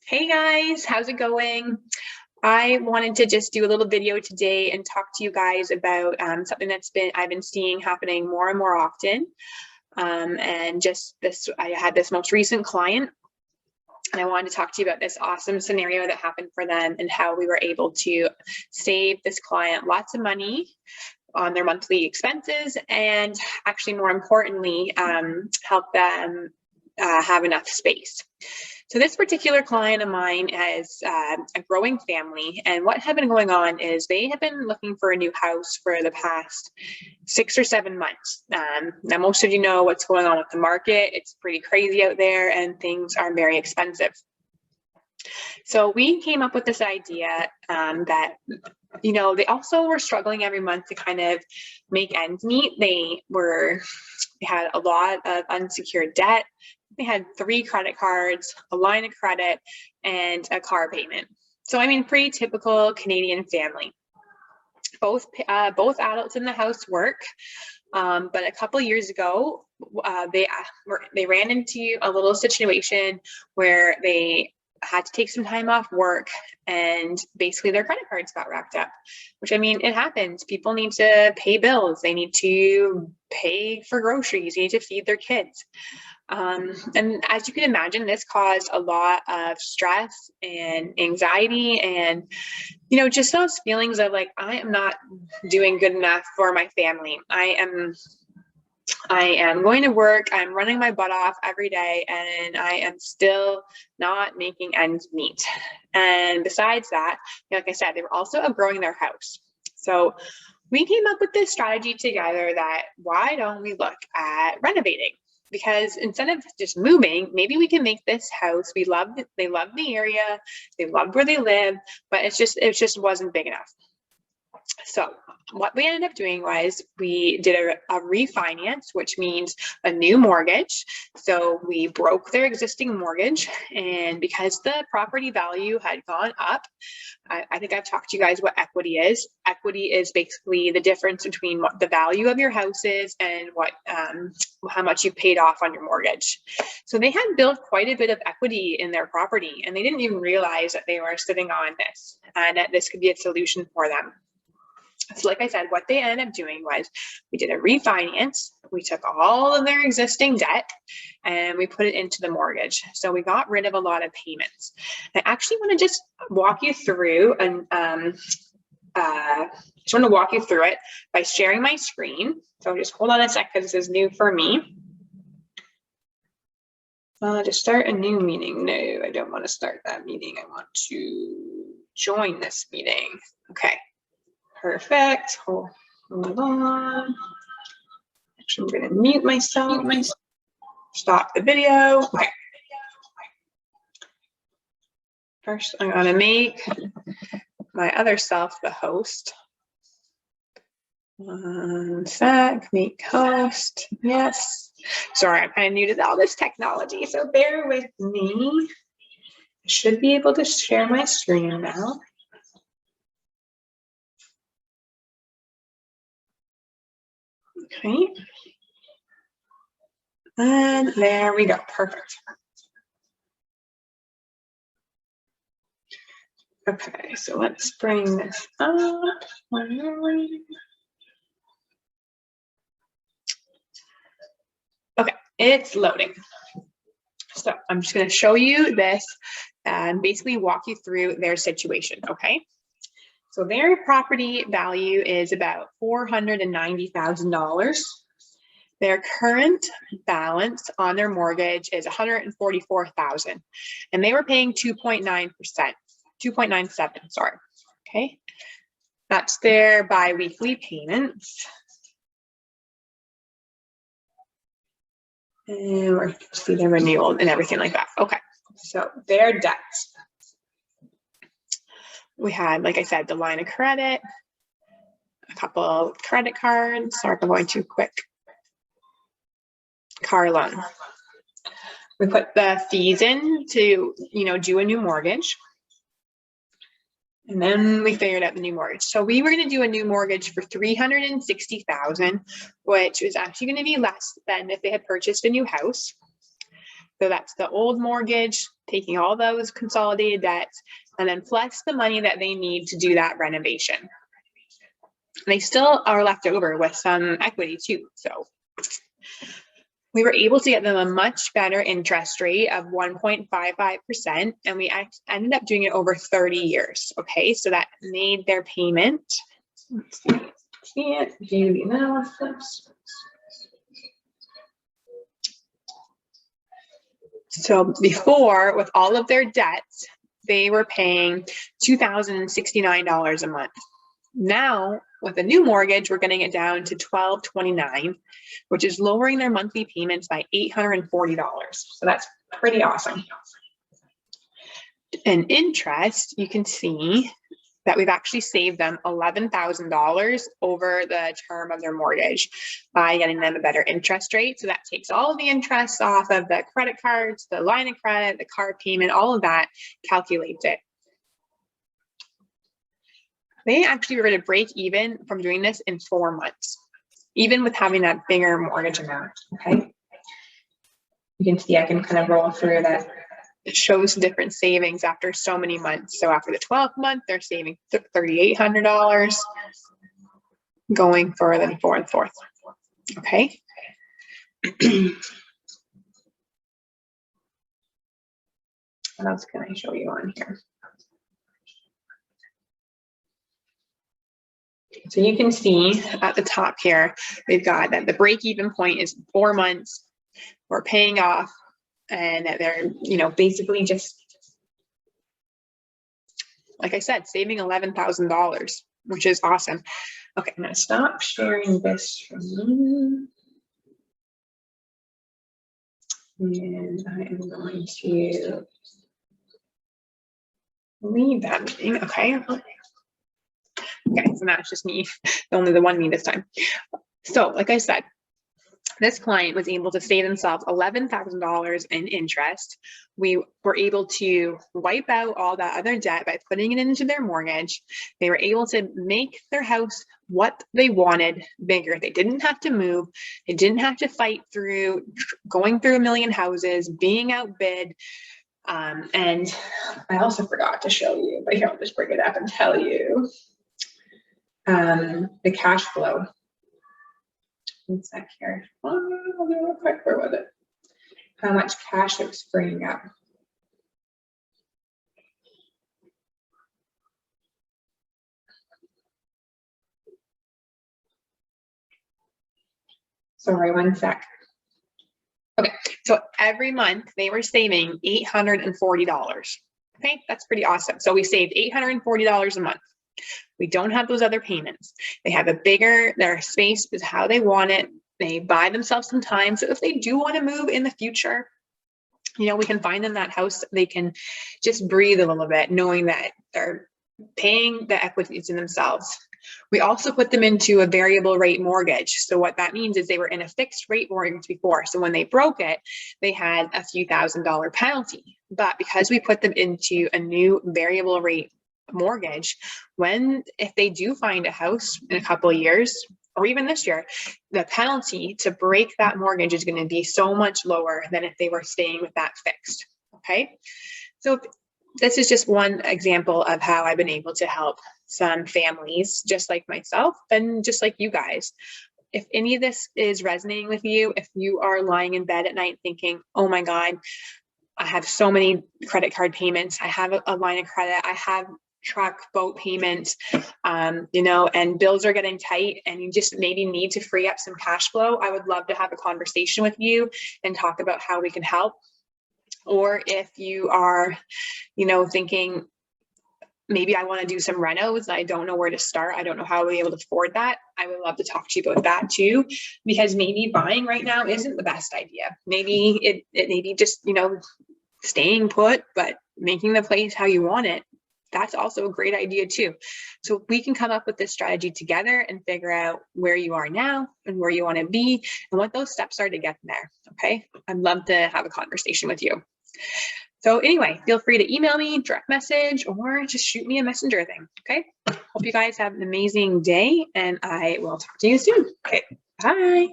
Hey guys, how's it going? I wanted to just do a little video today and talk to you guys about something I've been seeing happening more and more often. And just this, I had this most recent client, and I wanted to talk to you about this awesome scenario that happened for them and how we were able to save this client lots of money on their monthly expenses, and actually more importantly, help them have enough space. So this particular client of mine has a growing family, and what had been going on is they have been looking for a new house for the past 6 or 7 months. Now, most of you know what's going on with the market. It's pretty crazy out there, and things are very expensive. So we came up with this idea that, they also were struggling every month to kind of make ends meet. They had a lot of unsecured debt. They had 3 credit cards, a line of credit, and a car payment. So, I mean, pretty typical Canadian family. Both adults in the house work, but a couple of years ago, they ran into a little situation where they had to take some time off work, and basically their credit cards got racked up, which, I mean, it happens. People need to pay bills. They need to pay for groceries. They need to feed their kids. And as you can imagine, this caused a lot of stress and anxiety and, just those feelings of like, I am not doing good enough for my family. I am going to work, I'm running my butt off every day, and I am still not making ends meet. And besides that, like I said, they were also outgrowing their house. So we came up with this strategy together that why don't we look at renovating? Because instead of just moving, maybe we can make this house, they loved the area, they loved where they live, but it just wasn't big enough. So what we ended up doing was we did a refinance, which means a new mortgage. So we broke their existing mortgage, and because the property value had gone up, I think I've talked to you guys what equity is. Equity is basically the difference between what the value of your house is and how much you paid off on your mortgage. So they had built quite a bit of equity in their property, and they didn't even realize that they were sitting on this and that this could be a solution for them. So like I said, what they ended up doing was we did a refinance. We took all of their existing debt and we put it into the mortgage. So we got rid of a lot of payments. I actually want to just walk you through it by sharing my screen. So just hold on a sec, because this is new for me. To start a new meeting. No, I don't want to start that meeting. I want to join this meeting. Okay. Perfect. Hold on. Actually, I'm going to mute myself. Stop the video. Okay. First, I'm going to make my other self the host. One sec. Make host. Yes. Sorry, I'm kind of new to all this technology, so bear with me. I should be able to share my screen now. Okay. And there we go. Perfect. Okay, so let's bring this up. Okay, it's loading. So I'm just going to show you this and basically walk you through their situation. Okay. So their property value is about $490,000. Their current balance on their mortgage is $144,000, and they were paying 2.97%, sorry. Okay, that's their bi-weekly payments. And we're see their renewal and everything like that. Okay, so their debts. We had, like I said, the line of credit, a couple of credit cards. Sorry, I'm going too quick. Car loan. We put the fees in to, do a new mortgage. And then we figured out the new mortgage. So we were going to do a new mortgage for $360,000, which was actually going to be less than if they had purchased a new house. So that's the old mortgage, taking all those consolidated debts, and then plus the money that they need to do that renovation. And they still are left over with some equity too. So we were able to get them a much better interest rate of 1.55%, and we ended up doing it over 30 years. Okay, so that made their payment. Let's see, can't do the analysis. So before, with all of their debts, they were paying $2,069 a month. Now, with a new mortgage, we're getting it down to $1,229, which is lowering their monthly payments by $840. So that's pretty awesome. And interest, you can see that we've actually saved them $11,000 over the term of their mortgage by getting them a better interest rate. So that takes all of the interest off of the credit cards, the line of credit, the car payment, all of that, calculates it. They actually were going to break even from doing this in 4 months, even with having that bigger mortgage amount. Okay. You can see I can kind of roll through that. It shows different savings after so many months. So after the 12th month, they're saving $3,800, going further than 4 and 4th. Okay. What else can I show you on here? So you can see at the top here, we've got that the break-even point is 4 months. We're paying off, and that they're, basically just, like I said, saving $11,000, which is awesome. Okay, I'm going to stop sharing this from you. And I am going to leave that meeting. Okay. Okay, so now it's just me, only the one me this time. So like I said, this client was able to save themselves $11,000 in interest. We were able to wipe out all that other debt by putting it into their mortgage. They were able to make their house what they wanted, bigger. They didn't have to move. They didn't have to fight through going through a million houses, being outbid. And I also forgot to show you, but here, I'll just bring it up and tell you the cash flow. One sec here. Oh, real quick, where was it? How much cash it was freeing up. Sorry, one sec. Okay, so every month they were saving $840. Okay, that's pretty awesome. So we saved $840 a month. We don't have those other payments. They have their space is how they want it. They buy themselves some time. So if they do want to move in the future, we can find them that house. They can just breathe a little bit, knowing that they're paying the equities in themselves. We also put them into a variable rate mortgage. So what that means is they were in a fixed rate mortgage before. So when they broke it, they had a few $1,000 penalty. But because we put them into a new variable rate mortgage, if they do find a house in a couple of years, or even this year, the penalty to break that mortgage is going to be so much lower than if they were staying with that fixed. Okay. So this is just one example of how I've been able to help some families just like myself and just like you guys. If any of this is resonating with you, if you are lying in bed at night thinking, oh my God, I have so many credit card payments, I have a line of credit, I have truck, boat payments, and bills are getting tight, and you just maybe need to free up some cash flow, I would love to have a conversation with you and talk about how we can help. Or if you are, thinking, maybe I want to do some renos, I don't know where to start, I don't know how I'll be able to afford that, I would love to talk to you about that too, because maybe buying right now isn't the best idea. Maybe it maybe just, staying put, but making the place how you want it, that's also a great idea too. So we can come up with this strategy together and figure out where you are now and where you want to be and what those steps are to get there. Okay. I'd love to have a conversation with you. So anyway, feel free to email me, direct message, or just shoot me a messenger thing. Okay. Hope you guys have an amazing day, and I will talk to you soon. Okay. Bye.